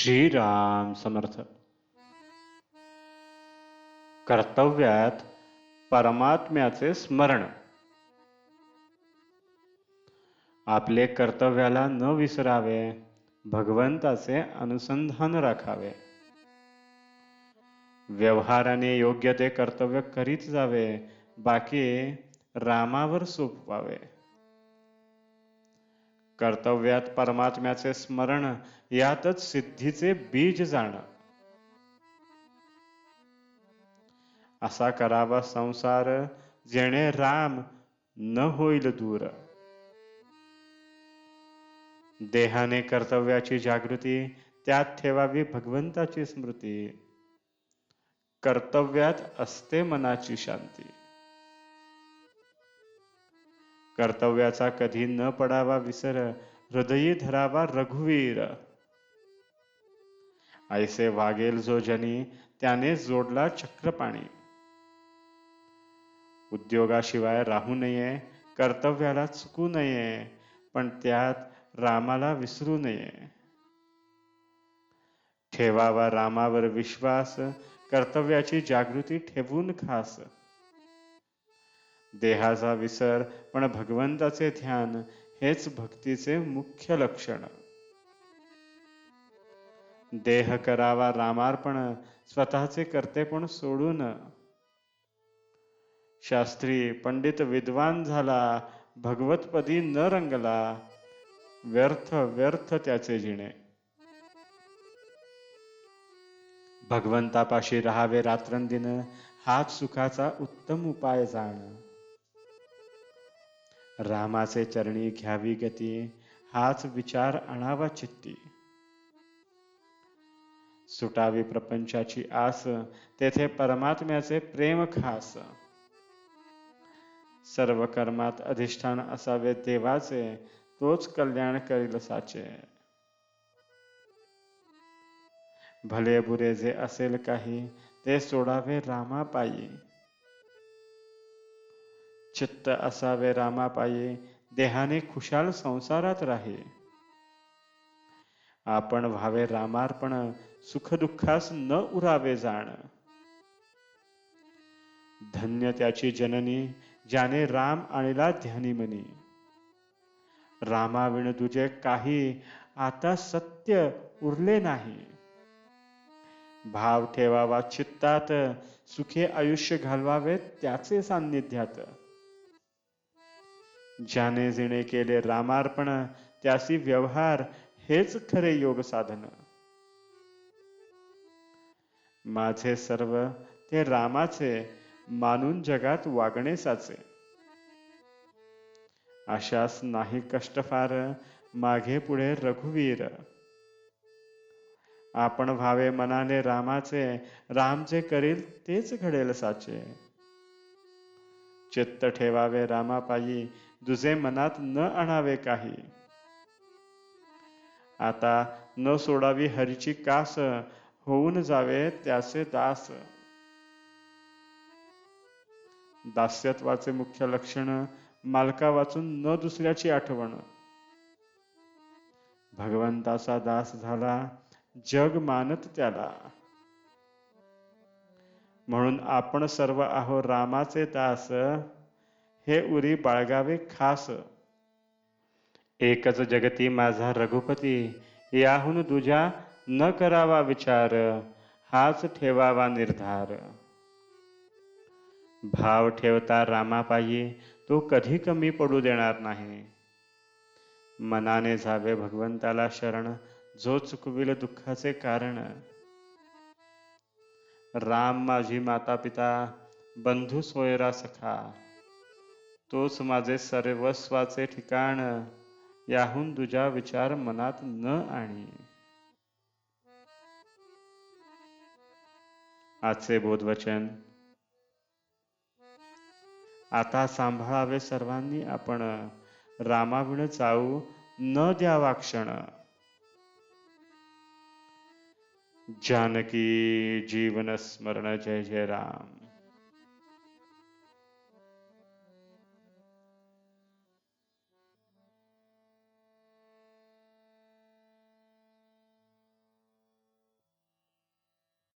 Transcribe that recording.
श्रीराम समर्थ. कर्तव्यात परमात्म्याचे स्मरण. आपले कर्तव्याला न विसरावे, भगवंताचे अनुसंधान राखावे. व्यवहाराने योग्य ते कर्तव्य करीत जावे, बाकी रामावर सोपवावे. कर्तव्यात परमात्म्याचे स्मरण, यातच सिद्धीचे बीज जाण. असा करावा संसार, जेणे राम न होईल दूर. देहाने कर्तव्याची जागृती, त्यात ठेवावी भगवंताची स्मृती. कर्तव्यात असते मनाची शांती. कर्तव्याचा कधी न पडावा विसर, हृदयी धरावा रघुवीर. ऐसे वागेल जो जनी, त्याने जोडला चक्रपाणी. उद्योगाशिवाय राहू नये, कर्तव्याला चुकू नये, पण त्यात रामाला विसरू नये. ठेवावा रामावर विश्वास, कर्तव्याची जागृती ठेवून खास. देहाचा विसर पण भगवंताचे ध्यान, हेच भक्तीचे मुख्य लक्षण. देह करावा रामार्पण, स्वतःचे कर्तेपण सोडून. शास्त्री पंडित विद्वान झाला, भगवतपदी न रंगला. व्यर्थ व्यर्थ त्याचे जिणे. भगवंतापाशी राहावे रात्रंदिन, हाच सुखाचा उत्तम उपाय जाण. रामाचे चरणी घ्यावी गती, हाच विचार आणावा चित्ती. सुटावी प्रपंचाची आस, तेथे परमात्म्याचे प्रेम खास. सर्व कर्मात अधिष्ठान असावे देवाचे, तोच कल्याण करील साचे. भले बुरे जे असेल काही, ते सोडावे रामापायी. चित्त असावे रामापायी, देहाने खुशाल संसारात राही. आपण व्हावे रामार्पण, सुखदुःखास न उरावे जाण. धन्य त्याची जननी, ज्याने राम आणला ध्यानी मनी. रामाविण तुझे काही, आता सत्य उरले नाही. भाव ठेवावा चित्तात, सुखे आयुष्य घालवावे त्याचे सान्निध्यात. ज्याने जिणे केले रामार्पण, त्यासी व्यवहार हेच खरे योग साधन. माझे सर्व ते रामाचे, मानून जगात वागणे साचे. आशास नाही कष्ट फार, मागे पुढे रघुवीर. आपण व्हावे मनाने रामाचे, राम जे करील तेच घडेल साचे. चित्त ठेवावे रामापायी, दुजे मनात न आणावे काही. आता न सोडावी हरीची कास, होऊन जावे त्याचे दास. दास्यत्वाचे मुख्य लक्षण, मालका वाचून न दुसऱ्याची आठवण. भगवंताचा दास झाला, जग मानत त्याला. म्हणून आपण सर्व आहो रामाचे दास, हे उरी बाळगावे खास. एकच जगती माझा रघुपती, याहून दुजा न करावा विचार. हाच ठेवावा निर्धार. भाव ठेवता रामापायी, तो कधी कमी पडू देणार नाही. मनाने जावे भगवंताला शरण, जो चुकविल दुःखाचे कारण. राम माझी माता पिता, बंधू सोयरा सखा. तोच माझे सर्वस्वाचे ठिकाण, याहून दुजा विचार मनात न आणी. आजचे बोधवचन. आता सांभाळावे सर्वांनी आपण, रामाविण जाऊ न द्यावा क्षण. जानकी जीवन स्मरण, जय जय राम.